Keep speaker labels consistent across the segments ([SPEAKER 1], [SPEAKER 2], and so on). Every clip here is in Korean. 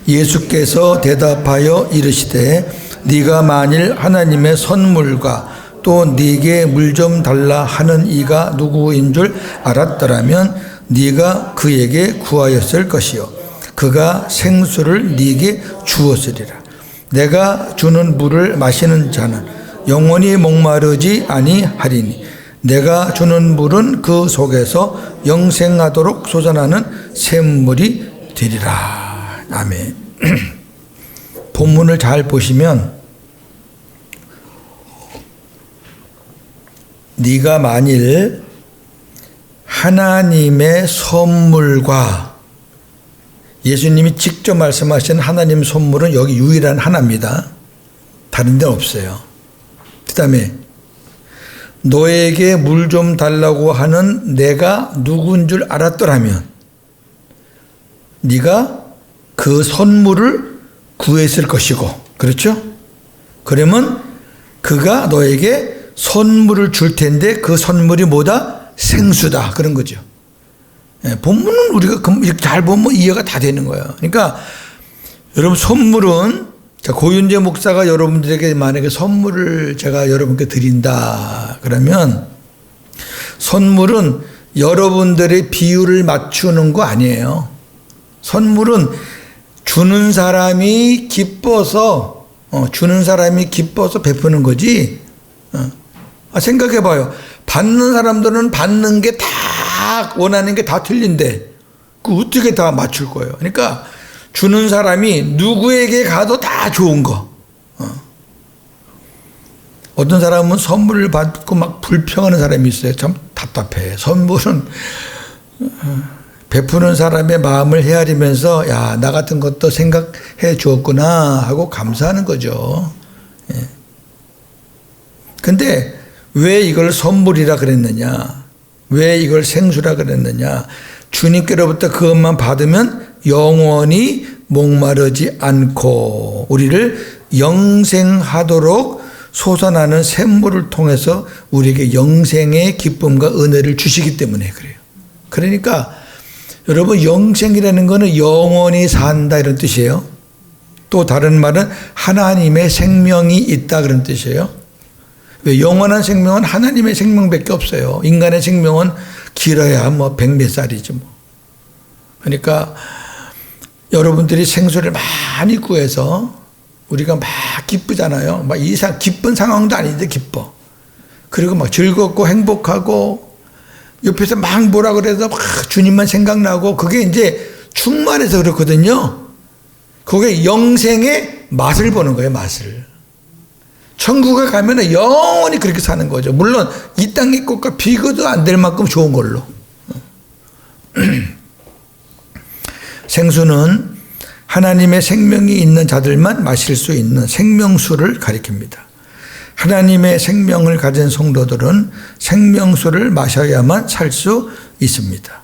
[SPEAKER 1] 예수께서 대답하여 이르시되 네가 만일 하나님의 선물과 또 네게 물 좀 달라 하는 이가 누구인 줄 알았더라면 네가 그에게 구하였을 것이요 그가 생수를 네게 주었으리라. 내가 주는 물을 마시는 자는 영원히 목마르지 아니하리니 내가 주는 물은 그 속에서 영생하도록 솟아나는 샘물이 되리라. 아멘. 본문을 잘 보시면 네가 만일 하나님의 선물과 예수님이 직접 말씀하신 하나님 선물은 여기 유일한 하나입니다. 다른 데는 없어요. 그 다음에 너에게 물 좀 달라고 하는 내가 누군 줄 알았더라면 네가 그 선물을 구했을 것이고, 그렇죠? 그러면 그가 너에게 선물을 줄 텐데 그 선물이 뭐다? 생수다. 그런 거죠. 예, 본문은 우리가 이렇게 잘 보면 이해가 다 되는 거예요. 그러니까 여러분 선물은 고윤재 목사가 여러분들에게 만약에 선물을 제가 여러분께 드린다 그러면 선물은 여러분들의 비율을 맞추는 거 아니에요. 선물은 주는 사람이 기뻐서 베푸는 거지. 생각해 봐요. 받는 사람들은 받는 게 다 원하는 게 다 틀린데 그 어떻게 다 맞출 거예요. 그러니까 주는 사람이 누구에게 가도 다 좋은 거. 어떤 사람은 선물을 받고 막 불평하는 사람이 있어요. 참 답답해. 선물은 베푸는 사람의 마음을 헤아리면서 야, 나 같은 것도 생각해 주었구나 하고 감사하는 거죠. 근데 왜 이걸 선물이라 그랬느냐? 왜 이걸 생수라 그랬느냐? 주님께로부터 그것만 받으면 영원히 목마르지 않고 우리를 영생하도록 솟아나는 샘물을 통해서 우리에게 영생의 기쁨과 은혜를 주시기 때문에 그래요. 그러니까 여러분 영생이라는 것은 영원히 산다 이런 뜻이에요. 또 다른 말은 하나님의 생명이 있다 그런 뜻이에요. 왜? 영원한 생명은 하나님의 생명밖에 없어요. 인간의 생명은 길어야 뭐 100몇 살이지 뭐. 그러니까 여러분들이 생수를 많이 구해서 우리가 막 기쁘잖아요. 막 이상 기쁜 상황도 아닌데 기뻐. 그리고 막 즐겁고 행복하고 옆에서 막 뭐라 그래도 막 주님만 생각나고 그게 이제 충만해서 그렇거든요. 그게 영생의 맛을 보는 거예요. 맛을. 천국에 가면 영원히 그렇게 사는 거죠. 물론 이 땅의 꽃과 비교도 안 될 만큼 좋은 걸로. 생수는 하나님의 생명이 있는 자들만 마실 수 있는 생명수를 가리킵니다. 하나님의 생명을 가진 성도들은 생명수를 마셔야만 살 수 있습니다.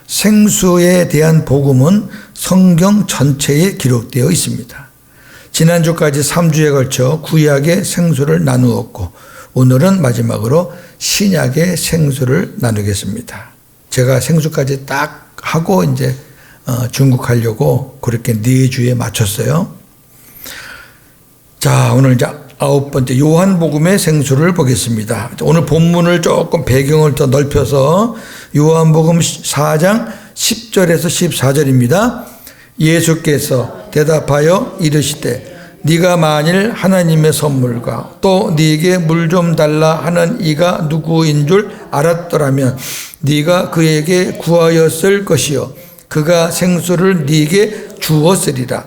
[SPEAKER 1] 생수에 대한 복음은 성경 전체에 기록되어 있습니다. 지난주까지 3주에 걸쳐 구약의 생수를 나누었고 오늘은 마지막으로 신약의 생수를 나누겠습니다. 제가 생수까지 딱 하고 이제 중국하려고 그렇게 4주에 맞췄어요. 자, 오늘 이제 9번째 요한복음의 생수를 보겠습니다. 오늘 본문을 조금 배경을 더 넓혀서 요한복음 4장 10절에서 14절입니다. 예수께서 대답하여 이르시되 네가 만일 하나님의 선물과 또 네게 물 좀 달라 하는 이가 누구인 줄 알았더라면 네가 그에게 구하였을 것이요 그가 생수를 네게 주었으리라.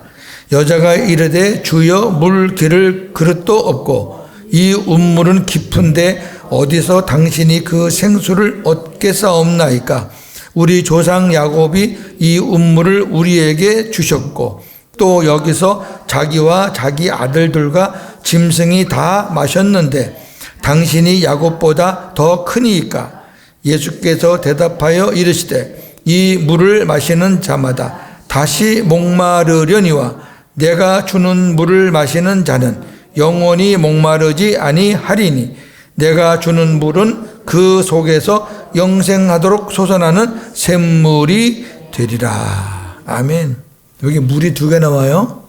[SPEAKER 1] 여자가 이르되 주여 물 기를 그릇도 없고 이 운물은 깊은데 어디서 당신이 그 생수를 얻겠사옵나이까. 우리 조상 야곱이 이 운물을 우리에게 주셨고 또 여기서 자기와 자기 아들들과 짐승이 다 마셨는데 당신이 야곱보다 더 크니이까. 예수께서 대답하여 이르시되 이 물을 마시는 자마다 다시 목마르려니와 내가 주는 물을 마시는 자는 영원히 목마르지 아니하리니 내가 주는 물은 그 속에서 영생하도록 솟아나는 샘물이 되리라. 아멘. 여기 물이 두 개 나와요.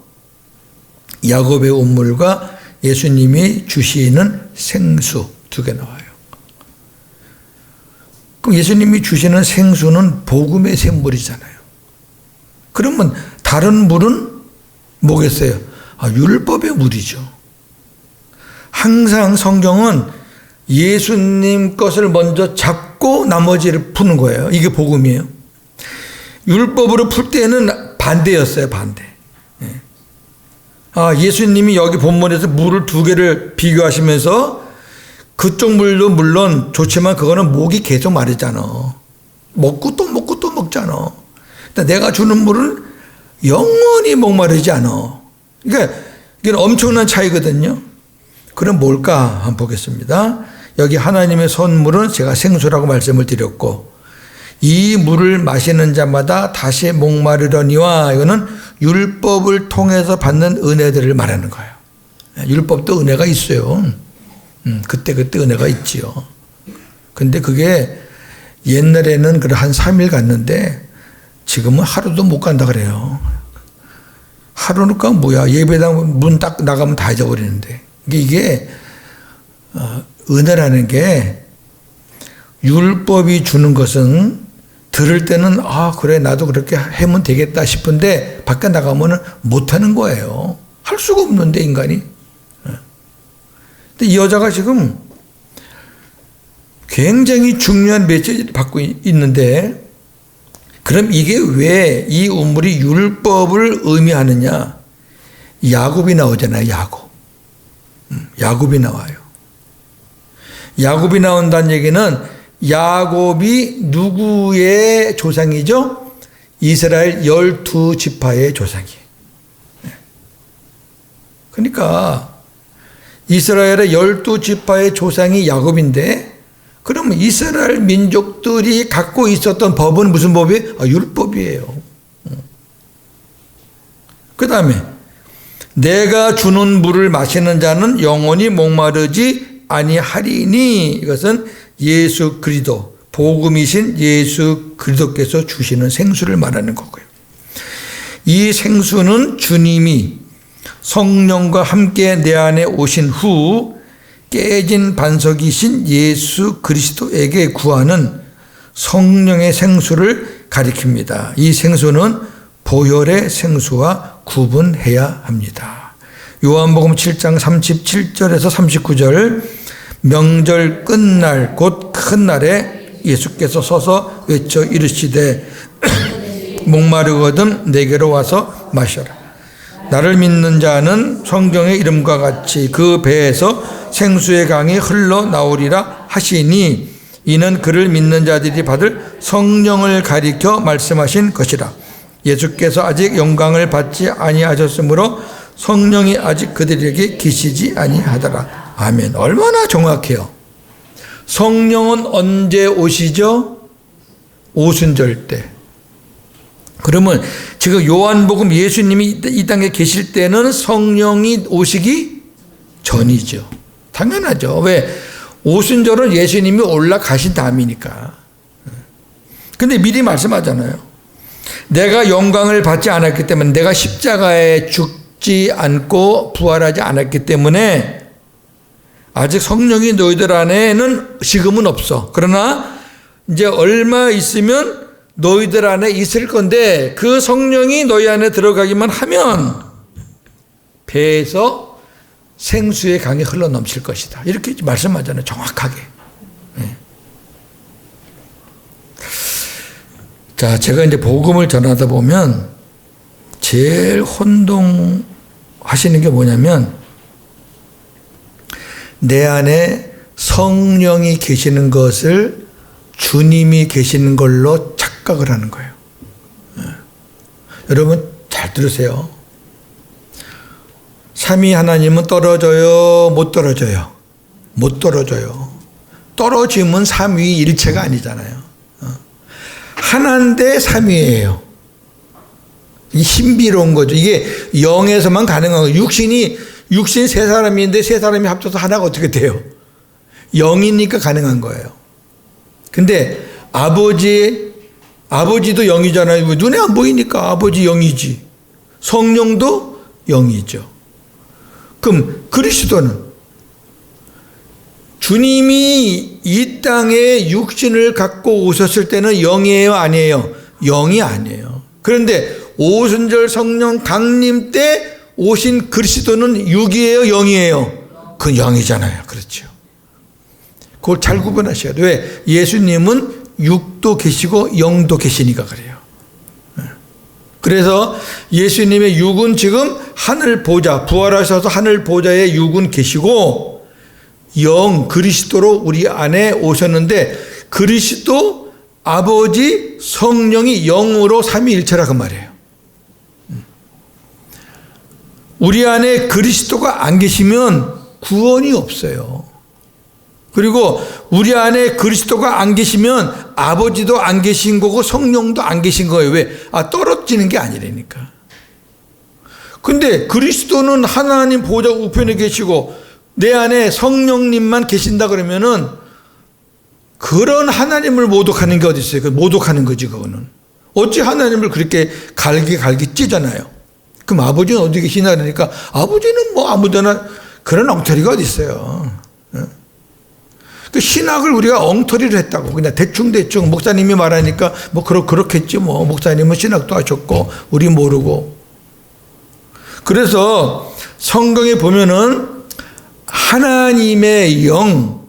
[SPEAKER 1] 야곱의 운물과 예수님이 주시는 생수 두 개 나와요. 그럼 예수님이 주시는 생수는 복음의 샘물이잖아요. 그러면 다른 물은 뭐겠어요? 율법의 물이죠. 항상 성경은 예수님 것을 먼저 잡고 나머지를 푸는 거예요. 이게 복음이에요. 율법으로 풀 때는 반대였어요. 반대. 예수님이 여기 본문에서 물을 두 개를 비교하시면서 그쪽 물도 물론 좋지만 그거는 목이 계속 마르잖아. 먹고 또 먹고 또 먹잖아. 내가 주는 물은 영원히 목마르지 않아. 그러니까 이게 엄청난 차이거든요. 그럼 뭘까 한번 보겠습니다. 여기 하나님의 선물은 제가 생수라고 말씀을 드렸고, 이 물을 마시는 자마다 다시 목마르려니와, 이거는 율법을 통해서 받는 은혜들을 말하는 거예요. 율법도 은혜가 있어요. 그때 은혜가 있지요. 근데 그게 옛날에는 한 3일 갔는데 지금은 하루도 못 간다 그래요. 하루니까 뭐야, 예배당 문 딱 나가면 다 잊어버리는데. 이게 은혜라는 게, 율법이 주는 것은 들을 때는 그래 나도 그렇게 하면 되겠다 싶은데 밖에 나가면 못하는 거예요. 할 수가 없는데 인간이. 근데 이 여자가 지금 굉장히 중요한 메시지를 받고 있는데, 그럼 이게 왜 이 우물이 율법을 의미하느냐? 야곱이 나오잖아요. 야곱이 나와요. 야곱이 나온다는 얘기는 야곱이 누구의 조상이죠? 이스라엘 12지파의 조상이에요. 그러니까 이스라엘의 12지파의 조상이 야곱인데, 그러면 이스라엘 민족들이 갖고 있었던 법은 무슨 법이에요? 율법이에요. 그 다음에 내가 주는 물을 마시는 자는 영원히 목마르지 아니하리니, 이것은 예수 그리스도, 복음이신 예수 그리스도께서 주시는 생수를 말하는 거고요. 이 생수는 주님이 성령과 함께 내 안에 오신 후 깨진 반석이신 예수 그리스도에게 구하는 성령의 생수를 가리킵니다. 이 생수는 보혈의 생수와 구분해야 합니다. 요한복음 7장 37절에서 39절, 명절 끝날 곧 큰 날에 예수께서 서서 외쳐 이르시되 목마르거든 내게로 와서 마셔라. 나를 믿는 자는 성경의 이름과 같이 그 배에서 생수의 강이 흘러나오리라 하시니, 이는 그를 믿는 자들이 받을 성령을 가리켜 말씀하신 것이라. 예수께서 아직 영광을 받지 아니하셨으므로 성령이 아직 그들에게 계시지 아니하더라. 아멘. 얼마나 정확해요. 성령은 언제 오시죠? 오순절 때. 그러면 지금 요한복음 예수님이 이 땅에 계실 때는 성령이 오시기 전이죠. 당연하죠. 왜? 오순절은 예수님이 올라가신 다음이니까. 근데 미리 말씀하잖아요. 내가 영광을 받지 않았기 때문에, 내가 십자가에 죽지 않고 부활하지 않았기 때문에 아직 성령이 너희들 안에는 지금은 없어. 그러나 이제 얼마 있으면 너희들 안에 있을 건데, 그 성령이 너희 안에 들어가기만 하면 배에서 생수의 강이 흘러넘칠 것이다. 이렇게 말씀하잖아요. 정확하게. 네. 자, 제가 이제 복음을 전하다 보면 제일 혼동하시는 게 뭐냐면, 내 안에 성령이 계시는 것을 주님이 계시는 걸로 착각을 하는 거예요. 여러분 잘 들으세요. 삼위 하나님은 떨어져요? 못 떨어져요? 못 떨어져요. 떨어지면 삼위일체가 아니잖아요. 하나인데 삼위예요. 이 신비로운 거죠. 이게 영에서만 가능한 거예요. 육신 세 사람인데 세 사람이 합쳐서 하나가 어떻게 돼요? 영이니까 가능한 거예요. 근데 아버지도 영이잖아요. 눈에 안 보이니까 아버지 영이지. 성령도 영이죠. 그럼 그리스도는 주님이 이 땅에 육신을 갖고 오셨을 때는 영이에요, 아니에요? 영이 아니에요. 그런데 오순절 성령 강림 때 오신 그리스도는 육이에요, 영이에요? 그건 영이잖아요. 그렇죠. 그걸 잘 구분하셔야 돼요. 왜? 예수님은 육도 계시고 영도 계시니까 그래요. 그래서 예수님의 육은 지금 하늘 보좌, 부활하셔서 하늘 보좌에 육은 계시고 영 그리스도로 우리 안에 오셨는데 그리스도 아버지 성령이 영으로 삼위일체라 그 말이에요. 우리 안에 그리스도가 안 계시면 구원이 없어요. 그리고 우리 안에 그리스도가 안 계시면 아버지도 안 계신 거고 성령도 안 계신 거예요. 왜? 떨어지는 게 아니라니까. 근데 그리스도는 하나님 보좌 우편에 계시고 내 안에 성령님만 계신다 그러면은 그런 하나님을 모독하는 게 어디 있어요? 모독하는 거지 그거는. 어찌 하나님을 그렇게 갈기 찌잖아요. 그럼 아버지는 어디 계시나 그러니까 아버지는 뭐 아무데나 그런 엉터리가 어디 있어요. 그 신학을 우리가 엉터리를 했다고 그냥 대충 목사님이 말하니까 뭐 그렇겠지 뭐 목사님은 신학도 하셨고 우리 모르고. 그래서 성경에 보면은 하나님의 영,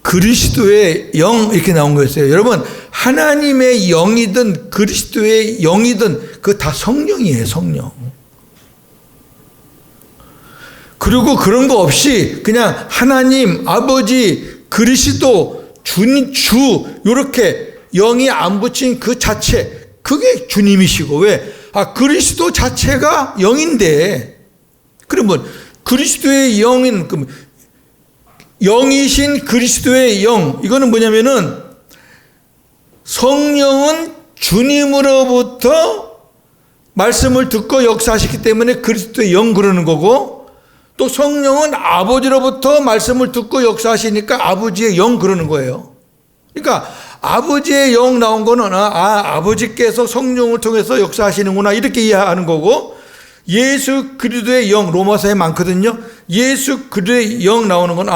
[SPEAKER 1] 그리스도의 영 이렇게 나온 거였어요. 여러분 하나님의 영이든 그리스도의 영이든 그 다 성령이에요. 성령. 그리고 그런 거 없이 그냥 하나님 아버지 그리스도 주 이렇게 영이 안 붙인 그 자체 그게 주님이시고 왜? 그리스도 자체가 영인데 그러면 그리스도의 영인 영이신 그리스도의 영 이거는 뭐냐면은 성령은 주님으로부터 말씀을 듣고 역사하시기 때문에 그리스도의 영 그러는 거고 또 성령은 아버지로부터 말씀을 듣고 역사하시니까 아버지의 영 그러는 거예요. 그러니까 아버지의 영 나온 거는 아버지께서 성령을 통해서 역사하시는구나 이렇게 이해하는 거고 예수 그리스도의 영 로마서에 많거든요. 예수 그리스도의 영 나오는 건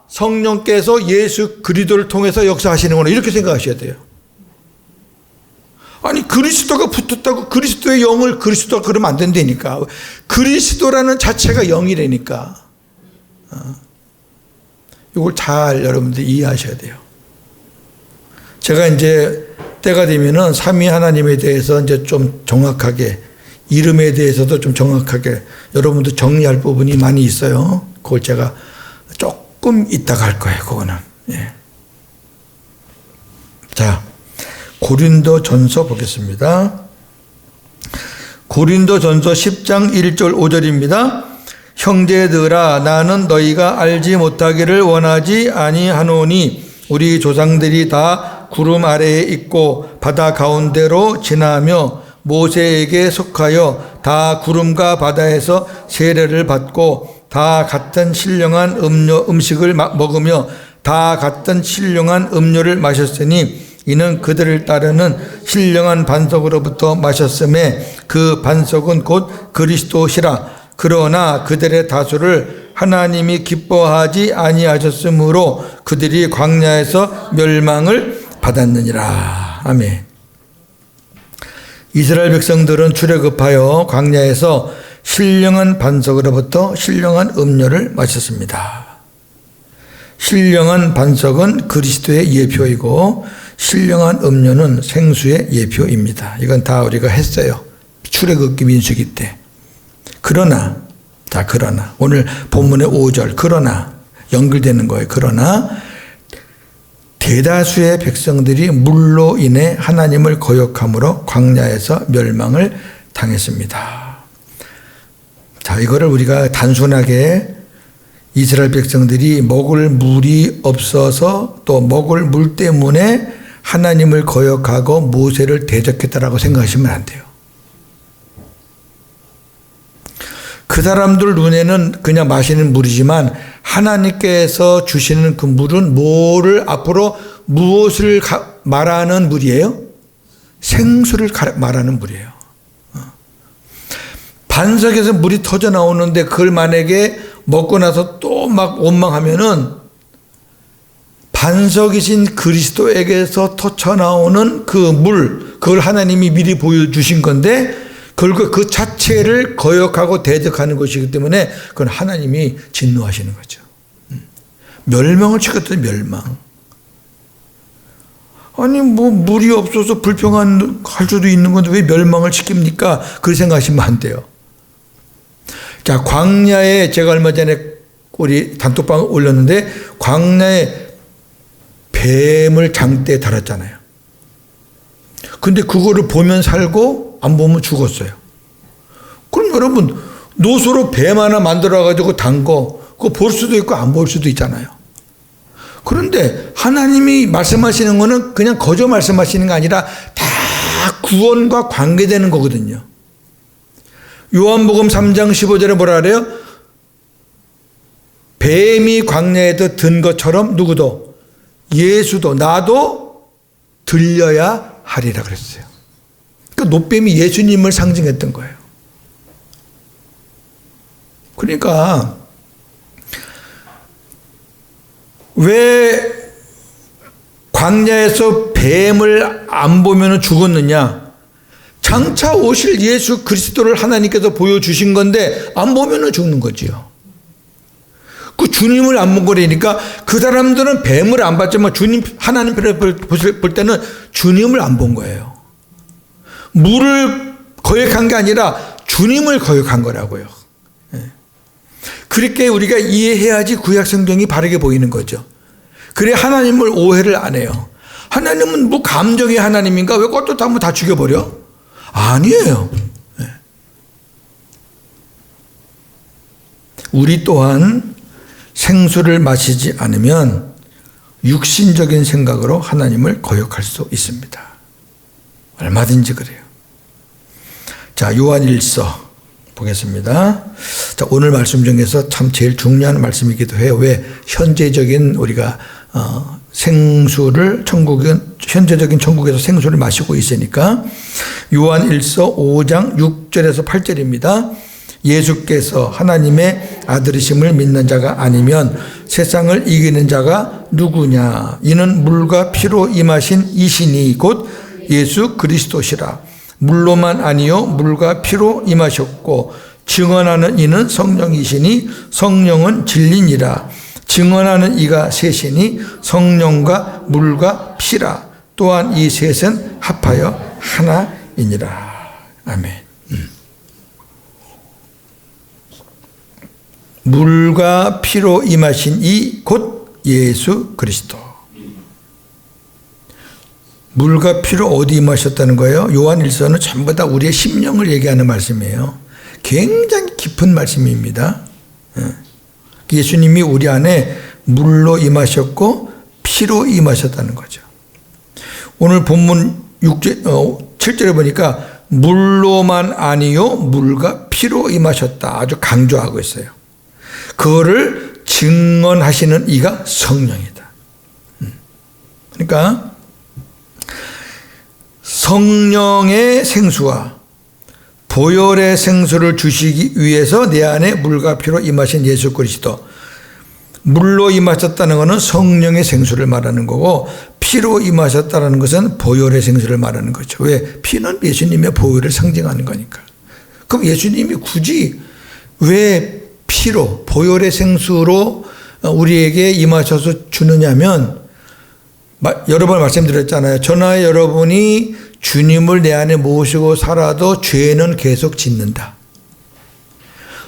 [SPEAKER 1] 성령께서 예수 그리스도를 통해서 역사하시는구나 이렇게 생각하셔야 돼요. 아니 그리스도가 붙었다고 그리스도의 영을 그리스도가 그러면 안 된다니까. 그리스도라는 자체가 영이라니까. 이걸 잘 여러분들 이해하셔야 돼요. 제가 이제 때가 되면은 삼위 하나님에 대해서 이제 좀 정확하게 이름에 대해서도 좀 정확하게 여러분도 정리할 부분이 많이 있어요. 그걸 제가 조금 이따가 할 거예요. 그거는. 예. 자. 고린도전서 보겠습니다. 고린도전서 10장 1절 5절입니다. 형제들아 나는 너희가 알지 못하기를 원하지 아니하노니 우리 조상들이 다 구름 아래에 있고 바다 가운데로 지나며 모세에게 속하여 다 구름과 바다에서 세례를 받고 다 같은 신령한 음식을 먹으며 다 같은 신령한 음료를 마셨으니 이는 그들을 따르는 신령한 반석으로부터 마셨음에 그 반석은 곧 그리스도시라. 그러나 그들의 다수를 하나님이 기뻐하지 아니하셨으므로 그들이 광야에서 멸망을 받았느니라. 아멘. 이스라엘 백성들은 출애굽하여 광야에서 신령한 반석으로부터 신령한 음료를 마셨습니다. 신령한 반석은 그리스도의 예표이고 신령한 음료는 생수의 예표입니다. 이건 다 우리가 했어요. 출애굽기 민수기 때. 그러나 오늘 본문의 5절 그러나 연결되는 거예요. 그러나 대다수의 백성들이 물로 인해 하나님을 거역함으로 광야에서 멸망을 당했습니다. 자, 이거를 우리가 단순하게 이스라엘 백성들이 먹을 물이 없어서 또 먹을 물 때문에 하나님을 거역하고 모세를 대적했다라고 생각하시면 안 돼요. 그 사람들 눈에는 그냥 마시는 물이지만 하나님께서 주시는 그 물은 뭐를 앞으로 무엇을 말하는 물이에요? 생수를 말하는 물이에요. 반석에서 물이 터져 나오는데 그걸 만약에 먹고 나서 또 막 원망하면은 반석이신 그리스도에게서 터쳐 나오는 그 물, 그걸 하나님이 미리 보여주신 건데 그걸 그 자체를 거역하고 대적하는 것이기 때문에 그건 하나님이 진노하시는 거죠. 멸망을 시켰더니 멸망. 아니 뭐 물이 없어서 불평할 수도 있는 건데 왜 멸망을 시킵니까? 그렇게 생각하시면 안 돼요. 자, 광야에 제가 얼마 전에 우리 단톡방에 올렸는데 광야에 뱀을 장대에 달았잖아요. 근데 그거를 보면 살고 안 보면 죽었어요. 그럼 여러분 노소로 뱀 하나 만들어가지고 단 거 그거 볼 수도 있고 안 볼 수도 있잖아요. 그런데 하나님이 말씀하시는 거는 그냥 거저 말씀하시는 게 아니라 다 구원과 관계되는 거거든요. 요한복음 3장 15절에 뭐라 그래요? 뱀이 광야에도 든 것처럼 누구도 예수도 나도 들려야 하리라 그랬어요. 그러니까 노뱀이 예수님을 상징했던 거예요. 그러니까 왜 광야에서 뱀을 안 보면 죽었느냐? 장차 오실 예수 그리스도를 하나님께서 보여주신 건데 안 보면 죽는 거지요. 그 주님을 안 본 거라니까 그 사람들은 뱀을 안 봤지만 주님 하나님 볼 때는 주님을 안 본 거예요. 물을 거역한 게 아니라 주님을 거역한 거라고요. 그렇게 우리가 이해해야지 구약 성경이 바르게 보이는 거죠. 그래 하나님을 오해를 안 해요. 하나님은 뭐 감정의 하나님인가? 왜 껐다 다 죽여버려? 아니에요. 우리 또한 생수를 마시지 않으면 육신적인 생각으로 하나님을 거역할 수 있습니다. 얼마든지 그래요. 자, 요한일서 보겠습니다. 자, 오늘 말씀 중에서 참 제일 중요한 말씀이기도 해요. 왜? 현재적인 우리가 생수를 현재적인 천국에서 생수를 마시고 있으니까. 요한일서 5장 6절에서 8절입니다. 예수께서 하나님의 아들이심을 믿는 자가 아니면 세상을 이기는 자가 누구냐? 이는 물과 피로 임하신 이신이 곧 예수 그리스도시라. 물로만 아니요 물과 피로 임하셨고 증언하는 이는 성령이시니 성령은 진리니라. 증언하는 이가 셋이니 성령과 물과 피라. 또한 이 셋은 합하여 하나이니라. 아멘. 물과 피로 임하신 이 곧 예수 그리스도. 물과 피로 어디 임하셨다는 거예요? 요한일서는 전부 다 우리의 심령을 얘기하는 말씀이에요. 굉장히 깊은 말씀입니다. 예수님이 우리 안에 물로 임하셨고 피로 임하셨다는 거죠. 오늘 본문 7절에 보니까 물로만 아니요 물과 피로 임하셨다. 아주 강조하고 있어요. 그거를 증언하시는 이가 성령이다. 그러니까 성령의 생수와 보혈의 생수를 주시기 위해서 내 안에 물과 피로 임하신 예수 그리스도. 물로 임하셨다는 것은 성령의 생수를 말하는 거고 피로 임하셨다는 것은 보혈의 생수를 말하는 거죠. 왜? 피는 예수님의 보혈을 상징하는 거니까. 그럼 예수님이 굳이 왜 피로 보혈의 생수로 우리에게 임하셔서 주느냐면 여러 번 말씀드렸잖아요. 저나 여러분이 주님을 내 안에 모시고 살아도 죄는 계속 짓는다.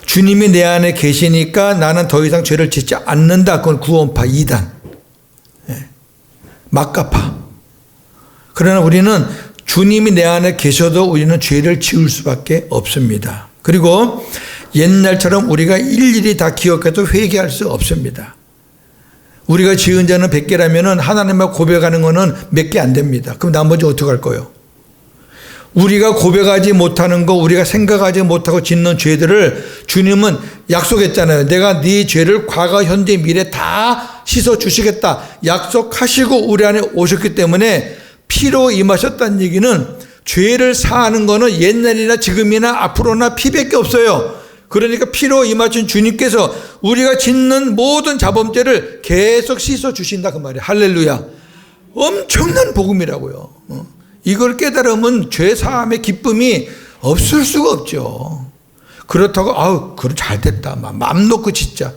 [SPEAKER 1] 주님이 내 안에 계시니까 나는 더 이상 죄를 짓지 않는다. 그건 구원파 2단. 막가파. 그러나 우리는 주님이 내 안에 계셔도 우리는 죄를 지을 수밖에 없습니다. 그리고 옛날처럼 우리가 일일이 다 기억해도 회개할 수 없습니다. 우리가 지은 죄는 100개라면 하나님과 고백하는 것은 몇 개 안 됩니다. 그럼 나머지 어떡할 거예요? 우리가 고백하지 못하는 거, 우리가 생각하지 못하고 짓는 죄들을 주님은 약속했잖아요. 내가 네 죄를 과거, 현재, 미래 다 씻어 주시겠다. 약속하시고 우리 안에 오셨기 때문에 피로 임하셨다는 얘기는 죄를 사하는 거는 옛날이나 지금이나 앞으로나 피밖에 없어요. 그러니까 피로 임하신 주님께서 우리가 짓는 모든 자범죄를 계속 씻어 주신다 그 말이에요. 할렐루야. 엄청난 복음이라고요. 이걸 깨달으면 죄 사함의 기쁨이 없을 수가 없죠. 그렇다고 아우 그럼 잘 됐다 맘 놓고 진짜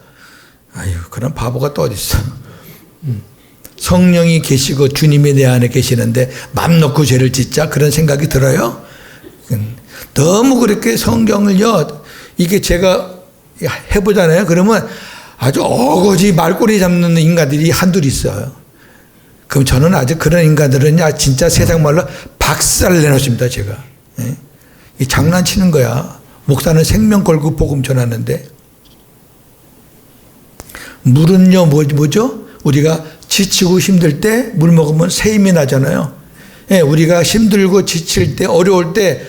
[SPEAKER 1] 아유 그런 바보가 또 어디 있어. 성령이 계시고 주님이 내 안에 계시는데 맘 놓고 죄를 짓자 그런 생각이 들어요. 너무 그렇게 성경을요 이게 제가 해보잖아요. 그러면 아주 어거지 말꼬리 잡는 인간들이 한둘 있어요. 그럼 저는 아주 그런 인간들은 진짜 세상 말로 박살 내놓습니다. 제가. 이 장난치는 거야. 목사는 생명 걸고 복음 전하는데 물은요 뭐죠? 우리가 지치고 힘들 때 물 먹으면 새 힘이 나잖아요. 예, 우리가 힘들고 지칠 때 어려울 때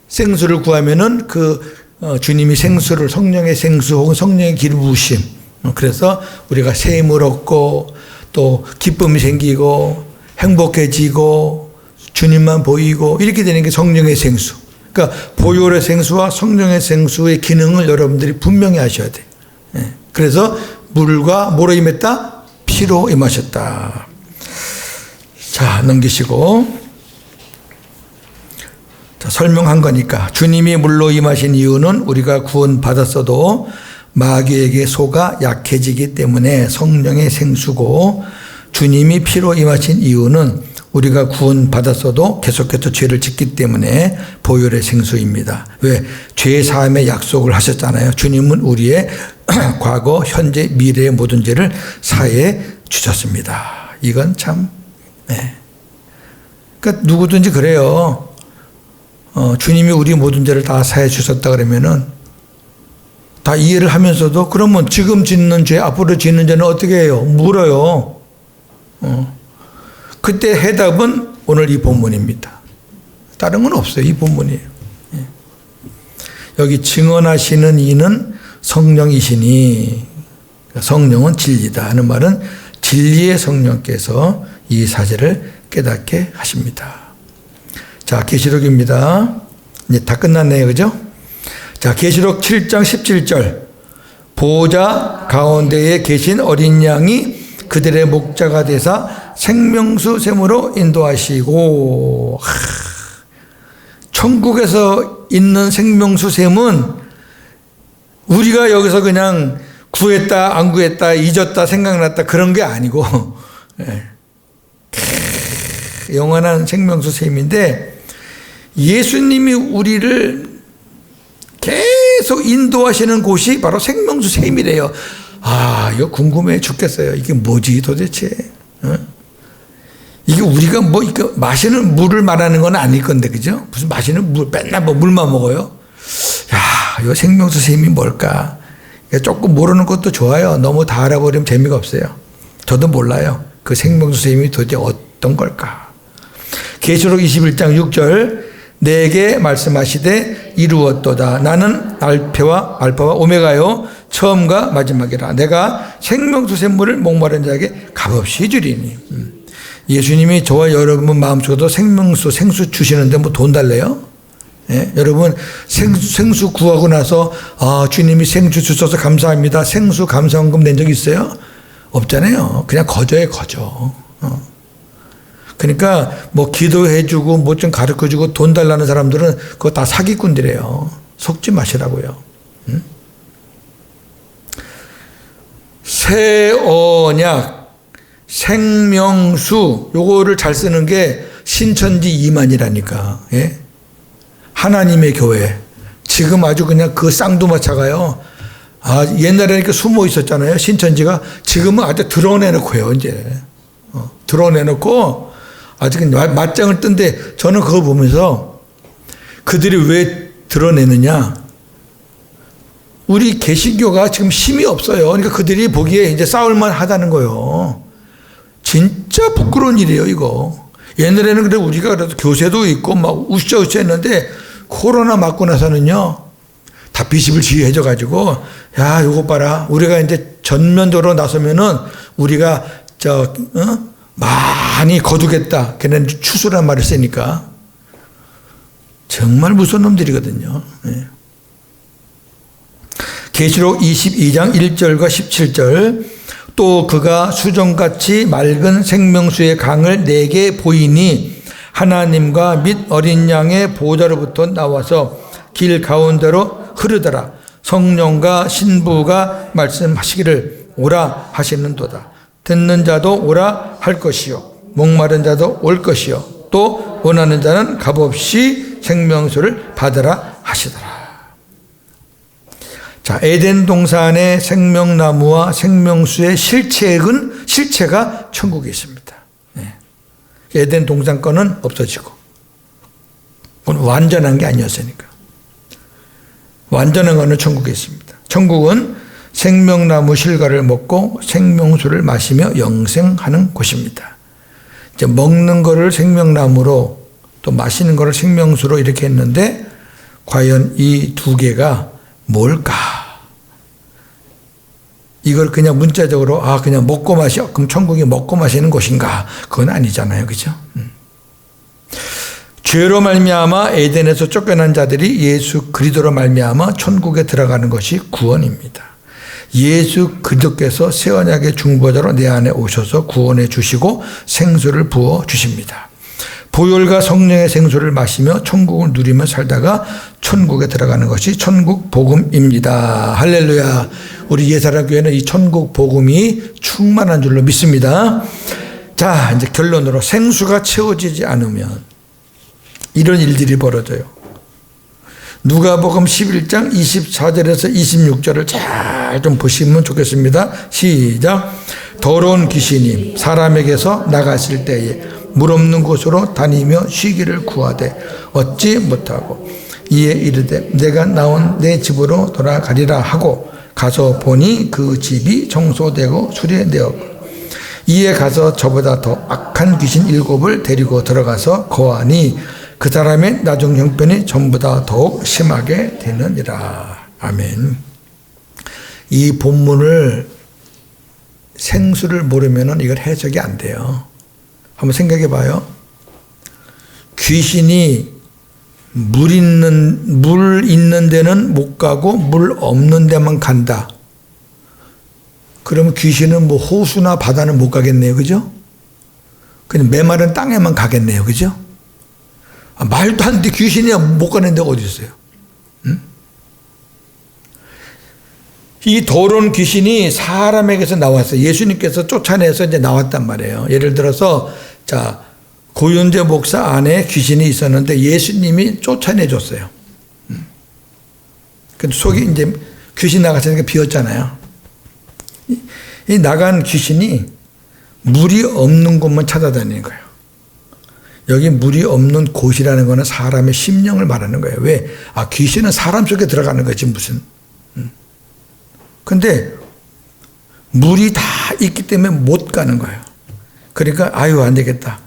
[SPEAKER 1] 생수를 구하면은 주님이 생수를 성령의 생수 혹은 성령의 기름 부으심 그래서 우리가 새 힘을 얻고 또 기쁨이 생기고 행복해지고 주님만 보이고 이렇게 되는 게 성령의 생수. 그러니까 보혈의 생수와 성령의 생수의 기능을 여러분들이 분명히 아셔야 돼요. 예. 그래서 물과 뭐로 임했다? 피로 임하셨다. 자, 넘기시고. 자, 설명한 거니까. 주님이 물로 임하신 이유는 우리가 구원받았어도 마귀에게 속아 약해지기 때문에 성령의 생수고, 주님이 피로 임하신 이유는 우리가 구원받았어도 계속해서 죄를 짓기 때문에 보혈의 생수입니다. 왜? 죄 사함의 약속을 하셨잖아요. 주님은 우리의 과거, 현재, 미래의 모든 죄를 사해 주셨습니다. 이건 참, 네. 그러니까 누구든지 그래요. 주님이 우리 모든 죄를 다 사해 주셨다 그러면은 다 이해를 하면서도 그러면 지금 짓는 죄, 앞으로 짓는 죄는 어떻게 해요? 물어요. 그때 해답은 오늘 이 본문입니다. 다른 건 없어요. 이 본문이에요. 여기 증언하시는 이는 성령이시니 성령은 진리다 하는 말은 진리의 성령께서 이 사실을 깨닫게 하십니다. 자, 계시록입니다. 이제 다 끝났네요. 그죠? 자, 계시록 7장 17절. 보호자 가운데에 계신 어린 양이 그들의 목자가 되사 생명수 샘으로 인도하시고, 천국에서 있는 생명수 샘은 우리가 여기서 그냥 구했다 안 구했다 잊었다 생각났다 그런 게 아니고 영원한 생명수 샘인데 예수님이 우리를 계속 인도하시는 곳이 바로 생명수 샘이래요. 아, 이거 궁금해 죽겠어요. 이게 뭐지 도대체? 이게 우리가 뭐 이거 마시는 물을 말하는 건 아닐 건데, 그죠? 무슨 마시는 물, 맨날 뭐 물만 먹어요? 야, 이 생명수 샘이 뭘까? 조금 모르는 것도 좋아요. 너무 다 알아버리면 재미가 없어요. 저도 몰라요. 그 생명수 샘이 도대체 어떤 걸까? 계시록 21장 6절. 내게 말씀하시되 이루었도다. 나는 알파와 오메가요 처음과 마지막이라. 내가 생명수 샘물을 목마른 자에게 값없이 주리니. 예수님이 저와 여러분 마음속에도 생수 주시는데 뭐 돈 달래요? 예? 여러분 생수 구하고 나서 주님이 생수 주셔서 감사합니다. 생수 감사원금 낸 적 있어요? 없잖아요. 그냥 거저에 거저. 그러니까 뭐 기도해주고 뭐 좀 가르쳐주고 돈 달라는 사람들은 그거 다 사기꾼들이에요. 속지 마시라고요. 새 언약, 생명수 요거를 잘 쓰는 게 신천지 이만이라니까. 예? 하나님의 교회. 지금 아주 그냥 그 쌍두마차가요. 옛날에는 이렇게 숨어 있었잖아요. 신천지가. 지금은 아주 드러내놓고 해요. 이제. 드러내놓고 아직 맞짱을 뜬데 저는 그걸 보면서 그들이 왜 드러내느냐. 우리 개신교가 지금 힘이 없어요. 그러니까 그들이 보기에 이제 싸울만 하다는 거예요. 진짜 부끄러운 일이에요, 이거. 옛날에는 그래 우리가 그래도 교세도 있고 막 우쌰우쌰 했는데 코로나 맞고 나서는요, 다 비집을 지휘해줘 가지고, 야, 요거 봐라. 우리가 이제 전면적으로 나서면은 우리가 많이 거두겠다. 걔는 추수란 말을 쓰니까. 정말 무서운 놈들이거든요. 예. 계시록 22장 1절과 17절 또 그가 수정같이 맑은 생명수의 강을 내게 보이니 하나님과 및 어린 양의 보좌로부터 나와서 길 가운데로 흐르더라. 성령과 신부가 말씀하시기를 오라 하시는도다. 듣는 자도 오라 할 것이요 목마른 자도 올 것이요 또 원하는 자는 값없이 생명수를 받으라 하시더라. 자, 에덴 동산의 생명나무와 생명수의 실체가 천국에 있습니다. 네. 에덴 동산 거는 없어지고, 그건 완전한 게 아니었으니까. 완전한 거는 천국에 있습니다. 천국은 생명나무 실과를 먹고 생명수를 마시며 영생하는 곳입니다. 이제 먹는 거를 생명나무로 또 마시는 거를 생명수로 이렇게 했는데 과연 이 두 개가 뭘까? 이걸 그냥 문자적으로 그냥 먹고 마셔. 그럼 천국이 먹고 마시는 곳인가? 그건 아니잖아요. 그죠? 죄로 말미암아 에덴에서 쫓겨난 자들이 예수 그리스도로 말미암아 천국에 들어가는 것이 구원입니다. 예수 그리스도께서 새 언약의 중보자로 내 안에 오셔서 구원해 주시고 생수를 부어 주십니다. 보혈과 성령의 생수를 마시며 천국을 누리며 살다가 천국에 들어가는 것이 천국 복음입니다. 할렐루야. 우리 예사랑교회는 이 천국 복음이 충만한 줄로 믿습니다. 자, 이제 결론으로 생수가 채워지지 않으면 이런 일들이 벌어져요. 누가복음 11장 24절에서 26절을 잘 좀 보시면 좋겠습니다. 시작. 더러운 귀신이 사람에게서 나갔을 때에 물 없는 곳으로 다니며 쉬기를 구하되 얻지 못하고 이에 이르되 내가 나온 내 집으로 돌아가리라 하고 가서 보니 그 집이 청소되고 수리되었고 이에 가서 저보다 더 악한 귀신 7을 데리고 들어가서 거하니 그 사람의 나중 형편이 전보다 더욱 심하게 되느니라. 아멘. 이 본문을 생수를 모르면 이걸 해석이 안 돼요. 한번 생각해 봐요. 귀신이 물 있는 데는 못 가고 물 없는 데만 간다. 그러면 귀신은 뭐 호수나 바다는 못 가겠네요. 그죠? 그냥 메마른 땅에만 가겠네요. 그죠? 말도 안 돼. 귀신이 못 가는 데가 어디 있어요? 응? 이 더러운 귀신이 사람에게서 나왔어요. 예수님께서 쫓아내서 이제 나왔단 말이에요. 예를 들어서, 자, 고윤재 목사 안에 귀신이 있었는데 예수님이 쫓아내줬어요. 근데 속이 이제 귀신 나갔으니까 비었잖아요. 이 나간 귀신이 물이 없는 곳만 찾아다니는 거예요. 여기 물이 없는 곳이라는 거는 사람의 심령을 말하는 거예요. 왜? 귀신은 사람 속에 들어가는 거지, 무슨. 근데 물이 다 있기 때문에 못 가는 거예요. 그러니까, 안 되겠다.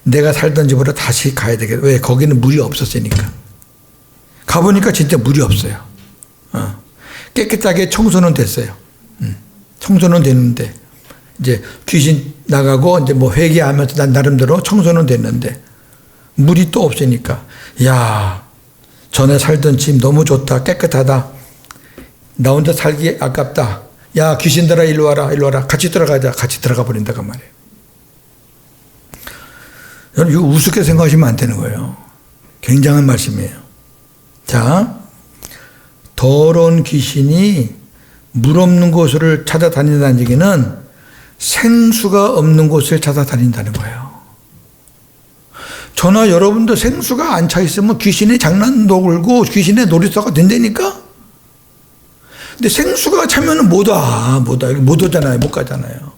[SPEAKER 1] 내가 살던 집으로 다시 가야 되겠다. 왜? 거기는 물이 없었으니까. 가보니까 진짜 물이 없어요. 깨끗하게 청소는 됐어요. 청소는 됐는데, 이제 귀신 나가고, 이제 뭐 회개하면서 난 나름대로 청소는 됐는데, 물이 또 없으니까, 야, 전에 살던 집 너무 좋다. 깨끗하다. 나 혼자 살기 아깝다. 야, 귀신들아, 일로 와라. 같이 들어가자. 같이 들어가 버린다. 그 말이에요. 여러분, 이거 우습게 생각하시면 안 되는 거예요. 굉장한 말씀이에요. 자, 더러운 귀신이 물 없는 곳을 찾아다닌다는 얘기는 생수가 없는 곳을 찾아다닌다는 거예요. 저나 여러분도 생수가 안 차 있으면 귀신의 장난도 걸고 귀신의 놀이터가 된다니까? 근데 생수가 차면은 못 오잖아요. 못 가잖아요.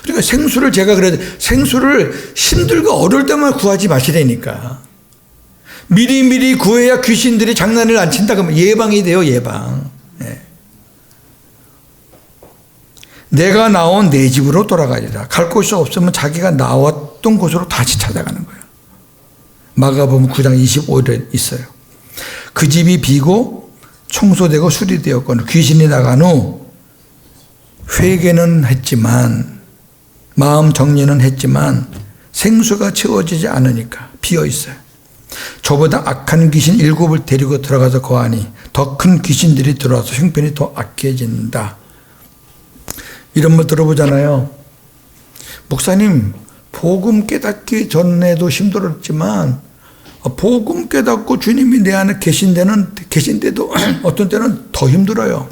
[SPEAKER 1] 그러니까 생수를 제가 그래도 생수를 힘들고 어려울 때만 구하지 마시라니까. 미리미리 구해야 귀신들이 장난을 안 친다 그러면 예방이 돼요. 예방. 네. 내가 나온 내 집으로 돌아가리라. 갈 곳이 없으면 자기가 나왔던 곳으로 다시 찾아가는 거예요. 마가복음 9장 25절에 있어요. 그 집이 비고 청소되고 수리되었거늘 귀신이 나간 후 회개는 했지만 마음 정리는 했지만 생수가 채워지지 않으니까 비어 있어요. 저보다 악한 귀신 7을 데리고 들어가서 거하니 더 큰 귀신들이 들어와서 형편이 더 악해진다. 이런 말 들어보잖아요. 목사님, 복음 깨닫기 전에도 힘들었지만 복음 깨닫고 주님이 내 안에 계신데도 어떤 때는 더 힘들어요.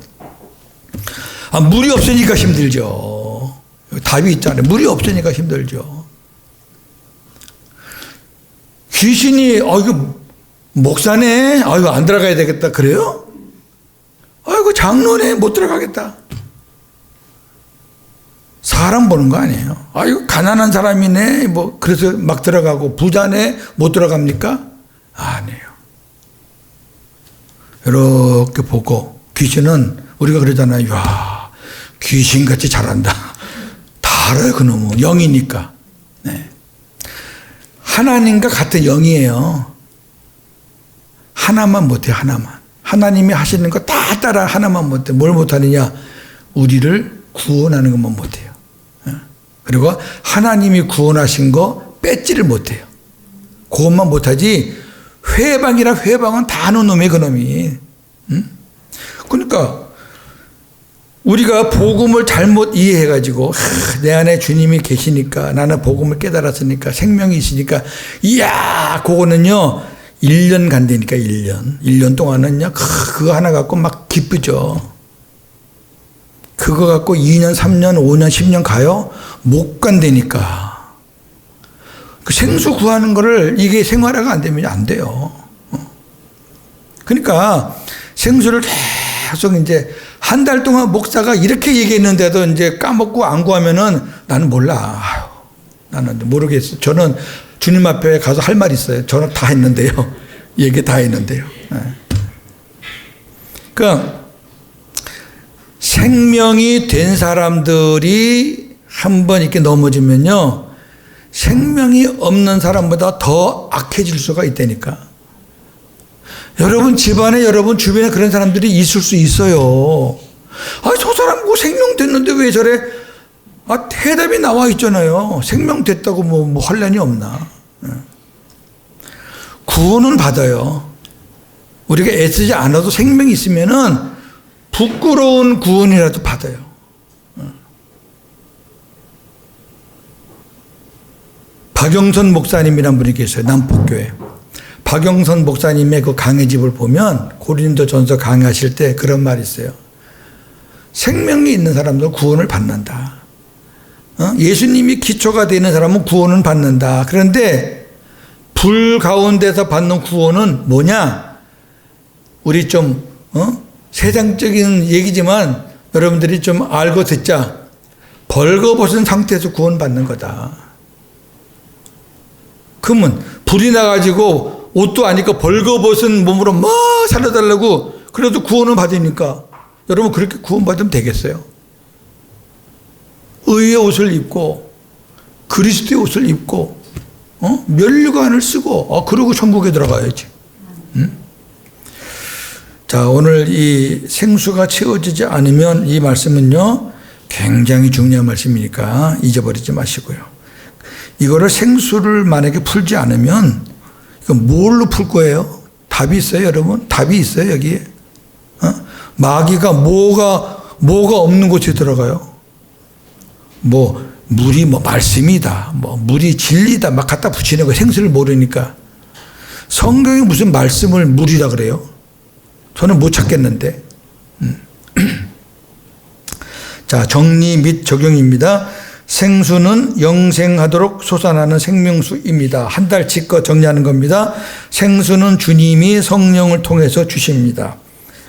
[SPEAKER 1] 물이 없으니까 힘들죠. 답이 있잖아요. 물이 없으니까 힘들죠. 귀신이 이거 목사네, 이거 안 들어가야 되겠다 그래요? 이거 장로네, 못 들어가겠다. 사람 보는 거 아니에요. 이거 가난한 사람이네, 그래서 막 들어가고, 부자네, 못 들어갑니까? 아니에요. 이렇게 보고, 귀신은 우리가 그러잖아요. 야, 귀신같이 잘한다. 다 알아요, 그놈은. 영이니까. 네. 하나님과 같은 영이에요. 하나만 못해요, 하나만. 하나님이 하시는 거 다 따라 하나만 못해. 뭘 못하느냐? 우리를 구원하는 것만 못해요. 그리고 하나님이 구원하신 거 뺏지를 못해요. 그것만 못하지, 회방이라 회방은 다 하는 놈이에요, 그놈이. 그러니까, 우리가 복음을 잘못 이해해가지고, 내 안에 주님이 계시니까, 나는 복음을 깨달았으니까, 생명이 있으니까, 이야, 그거는요, 1년 간다니까, 1년. 1년 동안은요, 그거 하나 갖고 막 기쁘죠. 그거 갖고 2년, 3년, 5년, 10년 가요? 못 간다니까. 그 생수 구하는 거를 이게 생활화가 안 되면 안 돼요. 그러니까 생수를 계속 이제 한 달 동안 목사가 이렇게 얘기했는데도 이제 까먹고 안 구하면은 나는 몰라. 나는 모르겠어. 저는 주님 앞에 가서 할 말 있어요. 저는 다 했는데요. 얘기 다 했는데요. 그러니까 생명이 된 사람들이 한번 이렇게 넘어지면요, 생명이 없는 사람보다 더 악해질 수가 있다니까. 여러분 집안에, 여러분 주변에 그런 사람들이 있을 수 있어요. 저 사람 뭐 생명 됐는데 왜 저래? 대답이 나와 있잖아요. 생명 됐다고 뭐 환란이 없나. 구원은 받아요. 우리가 애쓰지 않아도 생명이 있으면은 부끄러운 구원이라도 받아요. 박영선 목사님이란 분이 계세요. 남북교회. 박영선 목사님의 그 강해집을 보면 고린도전서 강의하실 때 그런 말이 있어요. 생명이 있는 사람도 구원을 받는다. 예수님이 기초가 되는 사람은 구원은 받는다. 그런데 불 가운데서 받는 구원은 뭐냐? 우리 좀 세상적인 얘기지만 여러분들이 좀 알고 듣자. 벌거벗은 상태에서 구원받는 거다. 그러면 불이 나가지고 옷도 안 입고 벌거벗은 몸으로 막 살려달라고 그래도 구원을 받으니까 여러분 그렇게 구원받으면 되겠어요? 의의 옷을 입고 그리스도의 옷을 입고 면류관을 쓰고 그러고 천국에 들어가야지. 자, 오늘 이 생수가 채워지지 않으면 이 말씀은요 굉장히 중요한 말씀이니까 잊어버리지 마시고요. 이거를 생수를 만약에 풀지 않으면 이거 뭘로 풀 거예요? 답이 있어요, 여러분? 답이 있어요, 여기에? 마귀가 뭐가 없는 곳에 들어가요? 물이 말씀이다, 물이 진리다, 막 갖다 붙이는 거 생수를 모르니까. 성경이 무슨 말씀을 물이라 그래요? 저는 못 찾겠는데. 자, 정리 및 적용입니다. 생수는 영생하도록 솟아나는 생명수입니다. 한 달치껏 정리하는 겁니다. 생수는 주님이 성령을 통해서 주십니다.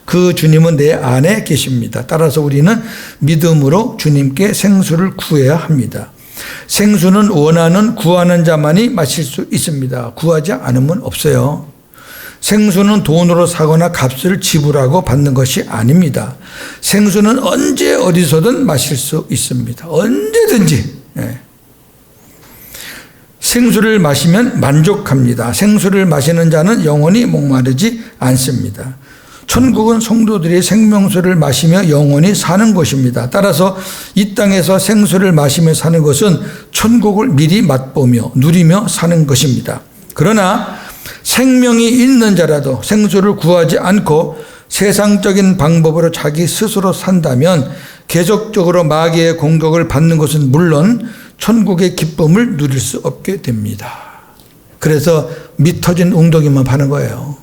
[SPEAKER 1] 그 주님은 내 안에 계십니다. 따라서 우리는 믿음으로 주님께 생수를 구해야 합니다. 생수는 원하는 구하는 자만이 마실 수 있습니다. 구하지 않으면 없어요. 생수는 돈으로 사거나 값을 지불하고 받는 것이 아닙니다. 생수는 언제 어디서든 마실 수 있습니다. 언제든지. 생수를 마시면 만족합니다. 생수를 마시는 자는 영원히 목마르지 않습니다. 천국은 성도들이 생명수를 마시며 영원히 사는 곳입니다. 따라서 이 땅에서 생수를 마시며 사는 것은 천국을 미리 맛보며 누리며 사는 것입니다. 그러나 생명이 있는 자라도 생수를 구하지 않고 세상적인 방법으로 자기 스스로 산다면 계속적으로 마귀의 공격을 받는 것은 물론 천국의 기쁨을 누릴 수 없게 됩니다. 그래서 미 터진 웅덩이만 파는 거예요.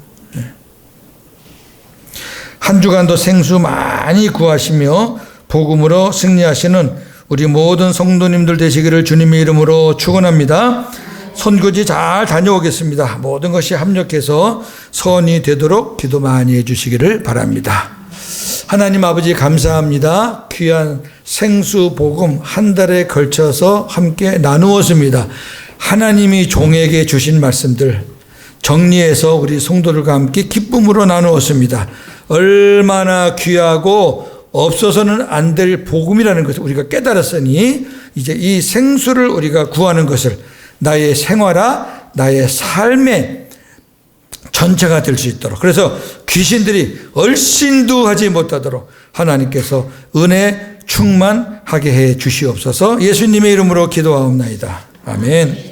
[SPEAKER 1] 한 주간도 생수 많이 구하시며 복음으로 승리하시는 우리 모든 성도님들 되시기를 주님의 이름으로 축원합니다. 선교지 잘 다녀오겠습니다. 모든 것이 합력해서 선이 되도록 기도 많이 해주시기를 바랍니다. 하나님 아버지 감사합니다. 귀한 생수 복음 한 달에 걸쳐서 함께 나누었습니다. 하나님이 종에게 주신 말씀들 정리해서 우리 성도들과 함께 기쁨으로 나누었습니다. 얼마나 귀하고 없어서는 안 될 복음이라는 것을 우리가 깨달았으니 이제 이 생수를 우리가 구하는 것을 나의 생활화, 나의 삶의 전체가 될 수 있도록, 그래서 귀신들이 얼씬도 하지 못하도록 하나님께서 은혜 충만하게 해 주시옵소서. 예수님의 이름으로 기도하옵나이다. 아멘.